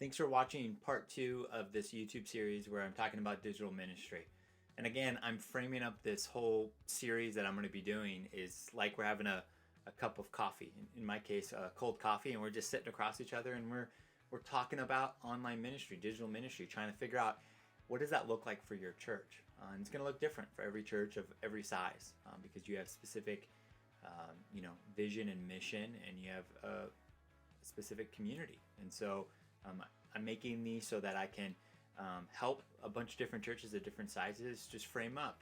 Thanks for watching part 2 of this YouTube series where I'm talking about digital ministry. And again, I'm framing up this whole series that I'm going to be doing is like we're having a cup of coffee. In my case, a cold coffee, and we're just sitting across each other and we're talking about online ministry, digital ministry, trying to figure out what does that look like for your church. And it's going to look different for every church of every size because you have specific, vision and mission, and you have a specific community. And so I'm making these so that I can help a bunch of different churches of different sizes just frame up,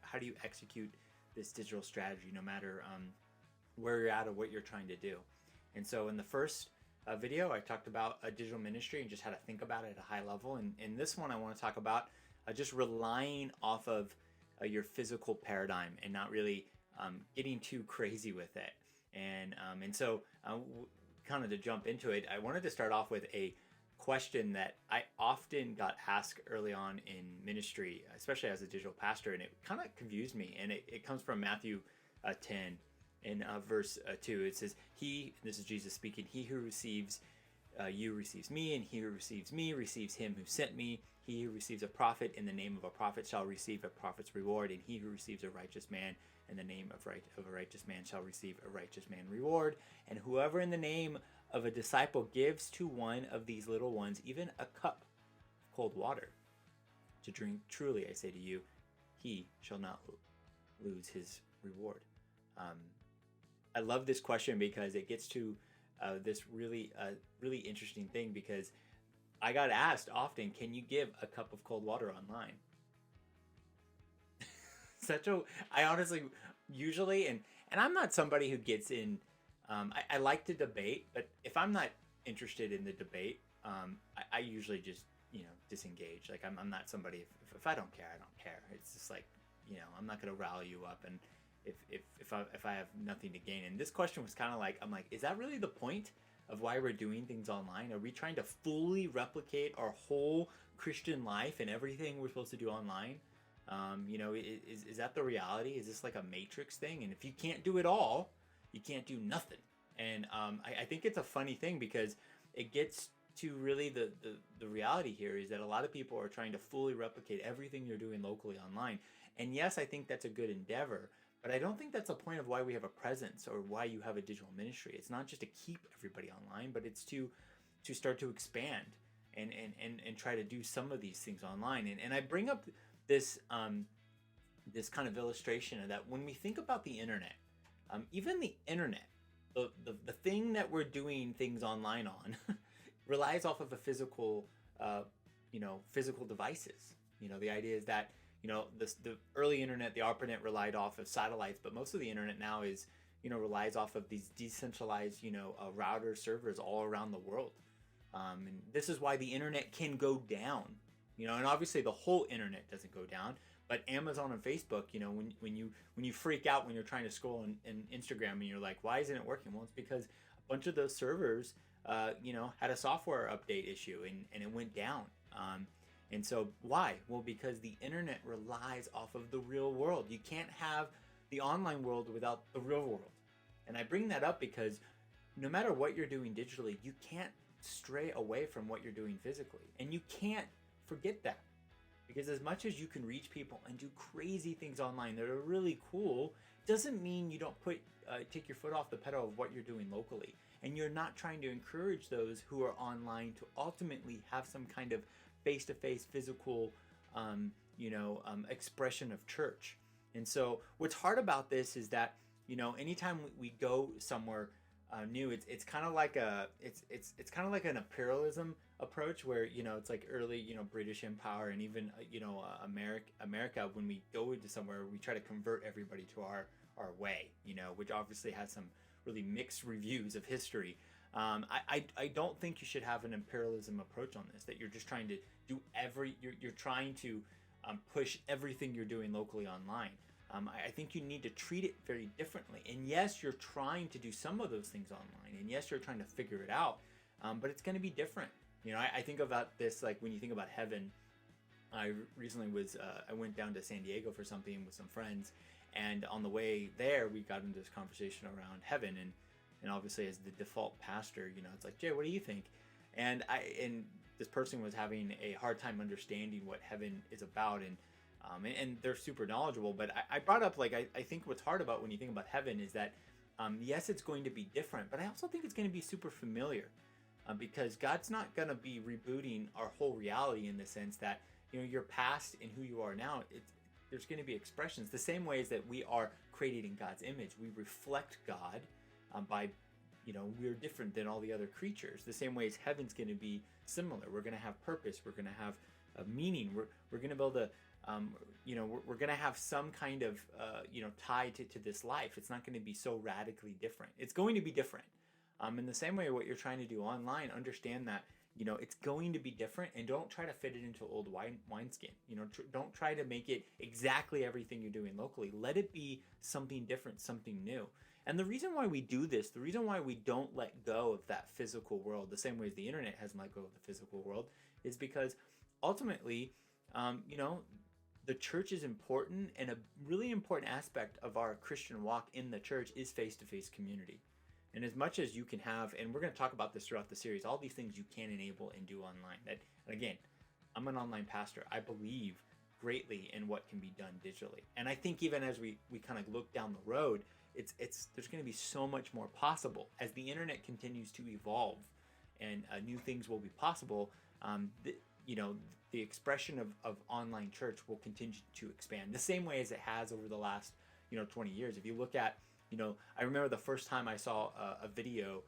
how do you execute this digital strategy no matter where you're at or what you're trying to do. And so in the first video, I talked about a digital ministry and just how to think about it at a high level. And in this one, I want to talk about just relying off of your physical paradigm and not really getting too crazy with it. And so kind of to jump into it, I wanted to start off with a question that I often got asked early on in ministry, especially as a digital pastor, and it kind of confused me. And it comes from Matthew 10 in verse 2. It says, this is Jesus speaking, he who receives you receives me, and he who receives me receives him who sent me. He who receives a prophet in the name of a prophet shall receive a prophet's reward, and he who receives a righteous man in the name of a righteous man shall receive a righteous man reward. And whoever in the name of a disciple gives to one of these little ones even a cup of cold water to drink, truly I say to you, he shall not lose his reward. I love this question because it gets to this really interesting thing, because I got asked often, can you give a cup of cold water online? I honestly usually, and I'm not somebody who gets in, I like to debate, but if I'm not interested in the debate, I usually just, disengage. Like I'm not somebody, if I don't care, I don't care. It's just like, I'm not going to rally you up. And if I have nothing to gain. And this question was kind of like, I'm like, is that really the point of why we're doing things online? Are we trying to fully replicate our whole Christian life and everything we're supposed to do online? Is that the reality? Is this like a matrix thing? And if you can't do it all, you can't do nothing. And I think it's a funny thing, because it gets to really the reality here is that a lot of people are trying to fully replicate everything you're doing locally online. And yes, I think that's a good endeavor, but I don't think that's the point of why we have a presence or why you have a digital ministry. It's not just to keep everybody online, but it's to start to expand and try to do some of these things online. And I bring up this kind of illustration of that when we think about the internet, even the internet, the thing that we're doing things online on relies off of a physical devices. The idea is that, the early internet, the ARPANET, relied off of satellites, but most of the internet now is, relies off of these decentralized, router servers all around the world. And this is why the internet can go down, and obviously the whole internet doesn't go down, but Amazon and Facebook, when you freak out when you're trying to scroll in Instagram and you're like, why isn't it working? Well, it's because a bunch of those servers, had a software update issue and it went down. And so why? Well, because the internet relies off of the real world. You can't have the online world without the real world. And I bring that up because no matter what you're doing digitally, you can't stray away from what you're doing physically. And you can't forget that. Because as much as you can reach people and do crazy things online that are really cool, doesn't mean you don't take your foot off the pedal of what you're doing locally. And you're not trying to encourage those who are online to ultimately have some kind of face-to-face physical expression of church. And so what's hard about this is that, anytime we go somewhere new, it's kind of like it's kind of like an imperialism approach where, it's like early, British Empire, and even, America, when we go into somewhere, we try to convert everybody to our way, which obviously has some really mixed reviews of history. I don't think you should have an imperialism approach on this, that you're just trying to do you're trying to push everything you're doing locally online. I think you need to treat it very differently. And yes, you're trying to do some of those things online, and yes, you're trying to figure it out, but it's going to be different. I think about this like when you think about heaven. I recently I went down to San Diego for something with some friends, and on the way there, we got into this conversation around heaven, and obviously as the default pastor, it's like, Jay, what do you think? And this person was having a hard time understanding what heaven is about, and they're super knowledgeable. But I brought up, like, I think what's hard about when you think about heaven is that, yes, it's going to be different, but I also think it's going to be super familiar, because God's not going to be rebooting our whole reality in the sense that, your past and who you are now, there's going to be expressions the same ways that we are created in God's image. We reflect God, by, we're different than all the other creatures. The same way as heaven's going to be similar. We're going to have purpose. We're going to have a meaning. We're going to be able to, we're going to have some kind of, tie to this life. It's not going to be so radically different. It's going to be different. In the same way, what you're trying to do online, understand that, it's going to be different, and don't try to fit it into old wineskin. Don't try to make it exactly everything you're doing locally. Let it be something different, something new. And the reason why we do this, the reason why we don't let go of that physical world, the same way as the internet hasn't let go of the physical world, is because ultimately, the church is important, and a really important aspect of our Christian walk in the church is face-to-face community. And as much as you can have, and we're going to talk about this throughout the series, all these things you can enable and do online. And again, I'm an online pastor. I believe greatly in what can be done digitally. And I think even as we kind of look down the road, there's going to be so much more possible as the internet continues to evolve, and new things will be possible. The expression of online church will continue to expand the same way as it has over the last 20 years. If you look at, I remember the first time I saw a video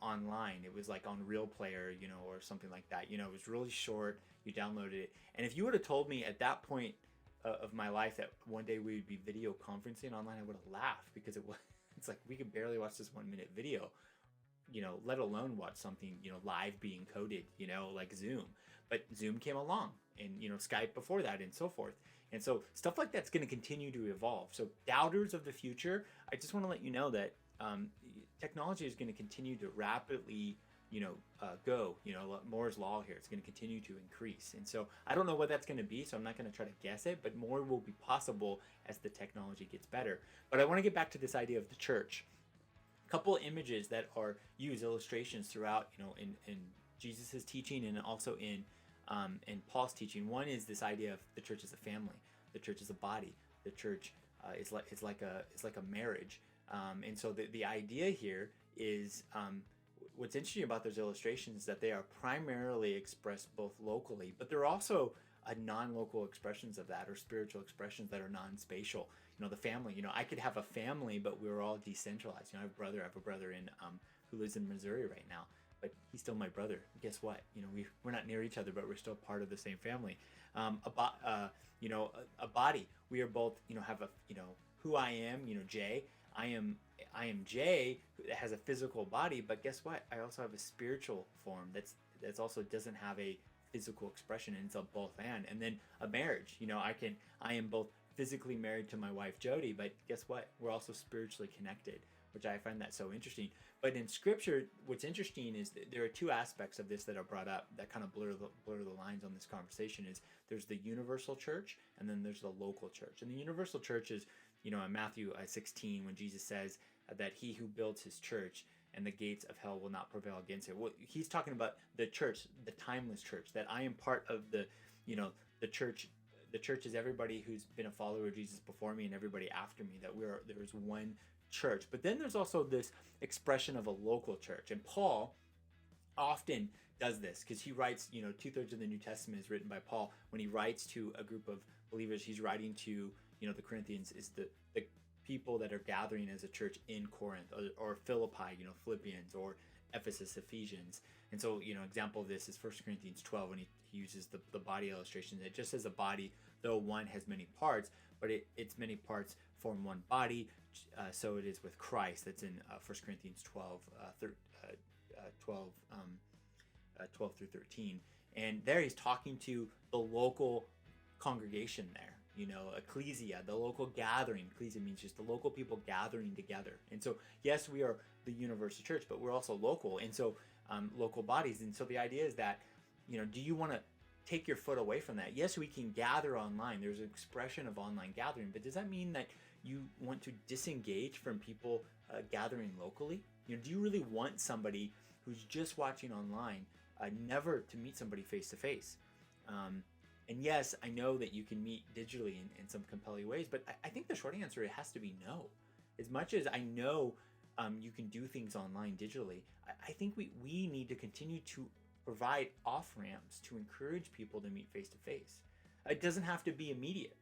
online. It was like on Real Player, or something like that. It was really short. You downloaded it, and if you would have told me at that point of my life that one day we would be video conferencing online, I would have laughed, because it's like we could barely watch this 1 minute video, let alone watch something live being coded, like Zoom. But Zoom came along, and Skype before that, and so forth. And so stuff like that's going to continue to evolve. So doubters of the future, I just want to let you know that technology is going to continue to rapidly, go. Moore's law here. It's going to continue to increase. And so I don't know what that's going to be, so I'm not going to try to guess it, but more will be possible as the technology gets better. But I want to get back to this idea of the church. A couple of images that are used, illustrations throughout, in Jesus's teaching, and also in Paul's teaching. One is this idea of the church as a family. The church as a body. The church is like a marriage. And so the idea here is, what's interesting about those illustrations is that they are primarily expressed both locally, but they're also non-local expressions of that, or spiritual expressions that are non-spatial. The family. I could have a family, but we're all decentralized. I have a brother in who lives in Missouri right now. But he's still my brother. Guess what? We're not near each other, but we're still part of the same family. A body. We are both, have a, who I am, Jay. I am Jay, who has a physical body, but guess what? I also have a spiritual form that's also doesn't have a physical expression, and it's a both and then a marriage. I am both physically married to my wife Jody, but guess what? We're also spiritually connected, which I find that so interesting. But in Scripture, what's interesting is that there are two aspects of this that are brought up that kind of blur the lines on this conversation. Is there's the universal church, and then there's the local church. And the universal church is, in Matthew 16, when Jesus says that he who builds his church and the gates of hell will not prevail against it. Well, he's talking about the church, the timeless church, that I am part of the church. The church is everybody who's been a follower of Jesus before me and everybody after me, that there's one church. But then there's also this expression of a local church, and Paul often does this because he writes, 2/3 of the New Testament is written by Paul. When he writes to a group of believers, he's writing to the Corinthians, is the people that are gathering as a church in Corinth, or Philippi, Philippians, or Ephesus, Ephesians. And so example of this is 1 Corinthians 12, when he uses the body illustration. It just says a body, though one has many parts, but its many parts form one body. So it is with Christ. That's in 1 Corinthians 12, 12 through 13. And there he's talking to the local congregation there, ecclesia, the local gathering. Ecclesia means just the local people gathering together. And so, yes, we are the universal church, but we're also local. And so, local bodies. And so the idea is that, do you want to take your foot away from that? Yes, we can gather online. There's an expression of online gathering, but does that mean that you want to disengage from people gathering locally? Do you really want somebody who's just watching online never to meet somebody face to face. And yes, I know that you can meet digitally in some compelling ways, but I think the short answer, it has to be no. As much as I know you can do things online digitally, I think we need to continue to provide off ramps to encourage people to meet face to face. It doesn't have to be immediate.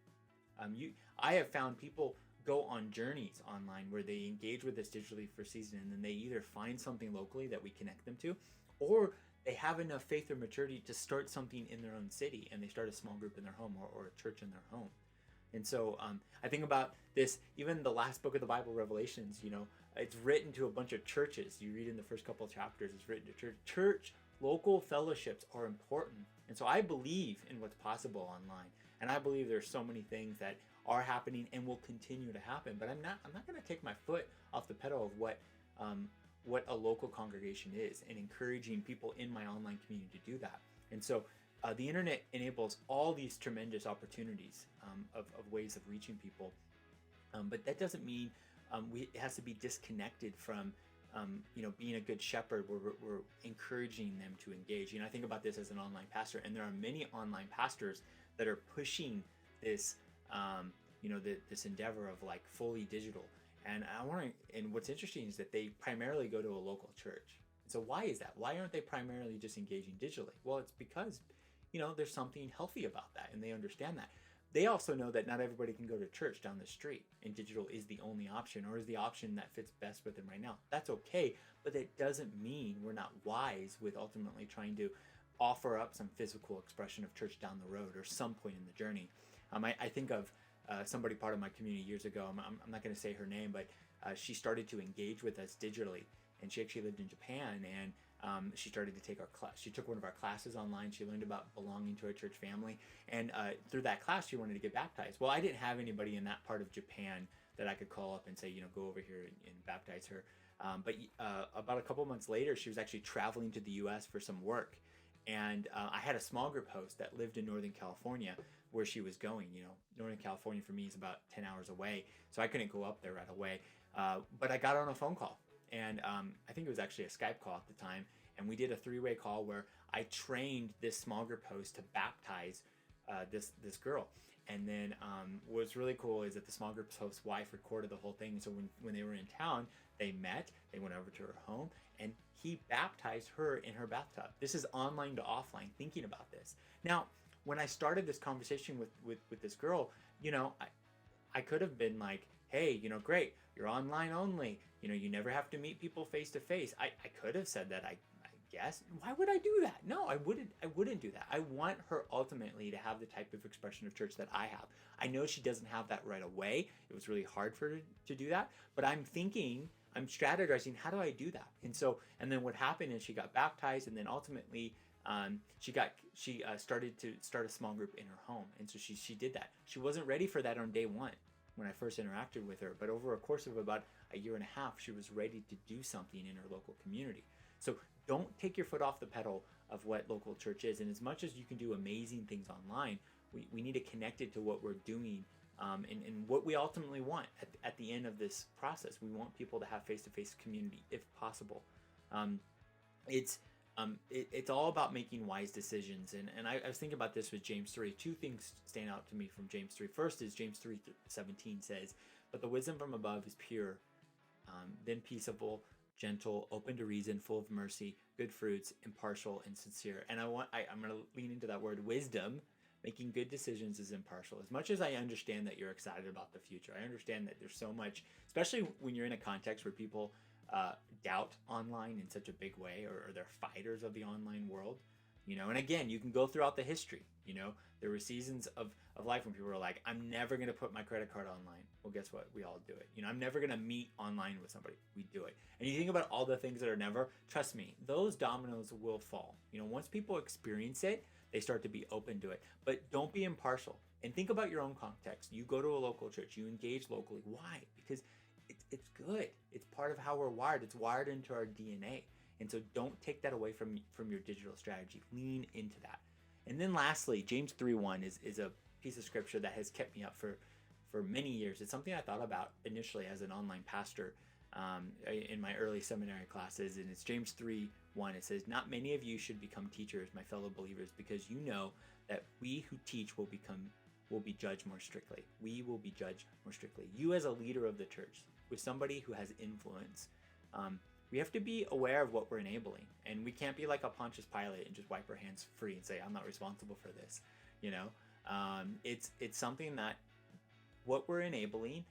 I have found people go on journeys online where they engage with us digitally for a season, and then they either find something locally that we connect them to, or they have enough faith or maturity to start something in their own city, and they start a small group in their home, or a church in their home. And so I think about this, even the last book of the Bible, Revelations, it's written to a bunch of churches. You read in the first couple of chapters, it's written to church. Local fellowships are important. And so I believe in what's possible online. And I believe there's so many things that are happening and will continue to happen. But I'm not going to take my foot off the pedal of what a local congregation is, and encouraging people in my online community to do that. And so the internet enables all these tremendous opportunities of ways of reaching people. But that doesn't mean it has to be disconnected from being a good shepherd where we're encouraging them to engage. I think about this as an online pastor, and there are many online pastors that are pushing this, this endeavor of like fully digital. And and what's interesting is that they primarily go to a local church. So why is that? Why aren't they primarily just engaging digitally? Well, it's because, there's something healthy about that, and they understand that. They also know that not everybody can go to church down the street, and digital is the only option, or is the option that fits best with them right now. That's okay, but that doesn't mean we're not wise with ultimately trying to offer up some physical expression of church down the road or some point in the journey. I think of somebody part of my community years ago. I'm not going to say her name, but she started to engage with us digitally, and she actually lived in Japan, and she started to take our class. She took one of our classes online. She learned about belonging to a church family, and through that class, she wanted to get baptized. Well, I didn't have anybody in that part of Japan that I could call up and say, go over here and baptize her. But about a couple months later, she was actually traveling to the U.S. for some work, and I had a small group host that lived in Northern California where she was going. Northern California for me is about 10 hours away, so I couldn't go up there right away. But I got on a phone call. And I think it was actually a Skype call at the time. And we did a 3-way call where I trained this small group host to baptize this girl. And then what's really cool is that the small group host's wife recorded the whole thing. So when they were in town, they met, they went over to her home, and he baptized her in her bathtub. This is online to offline, thinking about this. Now, when I started this conversation with this girl, I could have been like, hey, great, you're online only. You never have to meet people face to face. I could have said that, I guess. Why would I do that? No, I wouldn't do that. I want her ultimately to have the type of expression of church that I have. I know she doesn't have that right away. It was really hard for her to do that, but I'm strategizing, how do I do that? And then what happened is she got baptized, and then ultimately she started to start a small group in her home. And so she did that. She wasn't ready for that on day one when I first interacted with her, but over a course of about a year and a half, she was ready to do something in her local community. So don't take your foot off the pedal of what local church is. And as much as you can do amazing things online, we need to connect it to what we're doing and what we ultimately want at the end of this process. We want people to have face-to-face community if possible. It's all about making wise decisions. And I was thinking about this with James 3. 2 things stand out to me from James 3. First is James 3:17 says, "But the wisdom from above is pure, then peaceable, gentle, open to reason, full of mercy, good fruits, impartial, and sincere." And I'm going to lean into that word wisdom. Making good decisions is impartial. As much as I understand that you're excited about the future, I understand that there's so much, especially when you're in a context where people doubt online in such a big way, or they're fighters of the online world, and again, you can go throughout the history, there were seasons of life when people were like, I'm never going to put my credit card online. Well, guess what? We all do it. I'm never going to meet online with somebody. We do it. And you think about all the things that are never, trust me, those dominoes will fall. Once people experience it, they start to be open to it. But don't be impartial. And think about your own context. You go to a local church, you engage locally. Why? Because it's good. It's part of how we're wired. It's wired into our DNA. And so don't take that away from your digital strategy. Lean into that. And then lastly, James 3:1 is a piece of scripture that has kept me up for many years. It's something I thought about initially as an online pastor in my early seminary classes. And it's James 3:1 1, it says, "Not many of you should become teachers, my fellow believers, because you know that we who teach will be judged more strictly." We will be judged more strictly. You as a leader of the church, with somebody who has influence, we have to be aware of what we're enabling, and we can't be like a Pontius Pilate and just wipe our hands free and say, "I'm not responsible for this." You know, it's something that what we're enabling,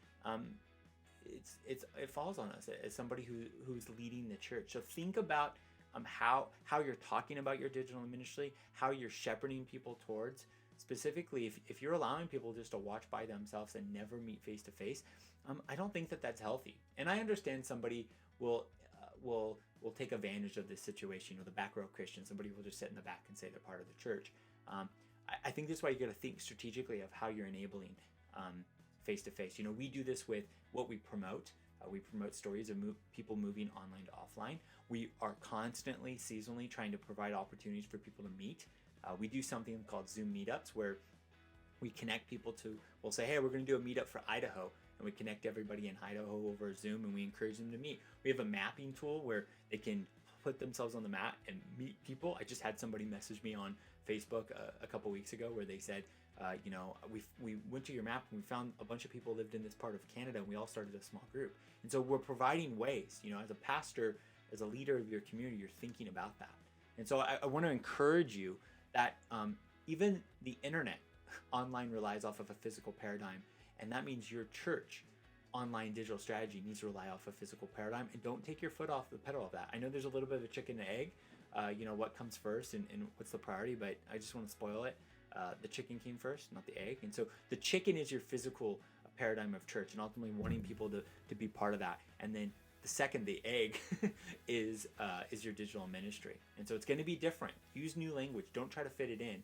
it falls on us as somebody who's leading the church. So think about how you're talking about your digital ministry, how you're shepherding people towards. Specifically, if you're allowing people just to watch by themselves and never meet face to face, I don't think that that's healthy. And I understand somebody will take advantage of this situation. You know, the back row Christian, somebody will just sit in the back and say they're part of the church. I think that's why you got to think strategically of how you're enabling face to face. You know, we do this with what we promote. We promote stories of people moving online to offline. We are constantly, seasonally trying to provide opportunities for people to meet. We do something called Zoom meetups where we connect people to, we'll say, hey, we're going to do a meetup for Idaho. And we connect everybody in Idaho over Zoom and we encourage them to meet. We have a mapping tool where they can put themselves on the map and meet people. I just had somebody message me on Facebook a couple weeks ago where they said, you know, we went to your map and we found a bunch of people lived in this part of Canada and we all started a small group. And so we're providing ways, you know, as a pastor, as a leader of your community, you're thinking about that. And so I want to encourage you that even the internet online relies off of a physical paradigm. And that means your church online digital strategy needs to rely off a physical paradigm, and don't take your foot off the pedal of that. I know there's a little bit of a chicken and egg, you know, what comes first and what's the priority, but I just want to spoil it. The chicken came first, not the egg. And so the chicken is your physical paradigm of church and ultimately wanting people to be part of that. And then the second, the egg, is your digital ministry. And so it's going to be different. Use new language. Don't try to fit it in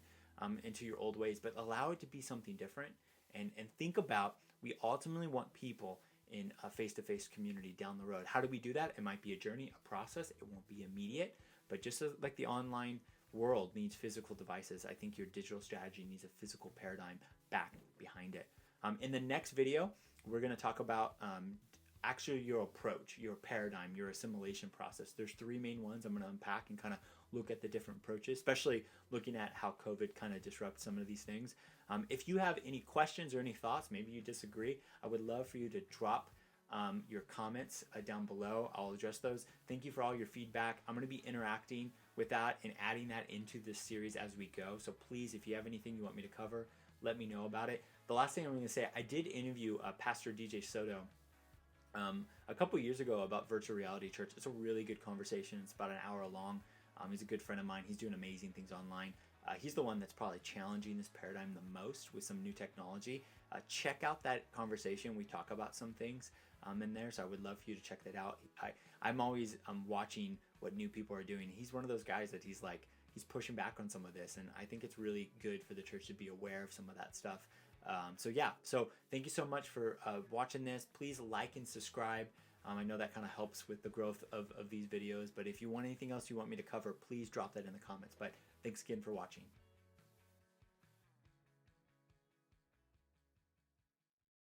into your old ways, but allow it to be something different. And think about, we ultimately want people in a face-to-face community down the road. How do we do that? It might be a journey, a process. It won't be immediate, but just as, like the online world needs physical devices, I think your digital strategy needs a physical paradigm back behind it. In the next video, we're going to talk about actually your approach, your paradigm, your assimilation process. There's 3 main ones I'm going to unpack and kind of look at the different approaches, especially looking at how COVID kind of disrupts some of these things. If you have any questions or any thoughts, maybe you disagree, I would love for you to drop your comments down below. I'll address those. Thank you for all your feedback. I'm going to be interacting with that and adding that into this series as we go. So please, if you have anything you want me to cover, let me know about it. The last thing I'm going to say, I did interview Pastor DJ Soto a couple years ago about virtual reality church. It's a really good conversation. It's about an hour long. He's a good friend of mine. He's doing amazing things online. He's the one that's probably challenging this paradigm the most with some new technology. Check out that conversation. We talk about some things in there, so I would love for you to check that out. I'm always watching what new people are doing. He's one of those guys that he's pushing back on some of this, and I think it's really good for the church to be aware of some of that stuff. So thank you so much for watching this. Please like and subscribe. I know that kind of helps with the growth of these videos, but if you want anything else you want me to cover, please drop that in the comments. But thanks again for watching.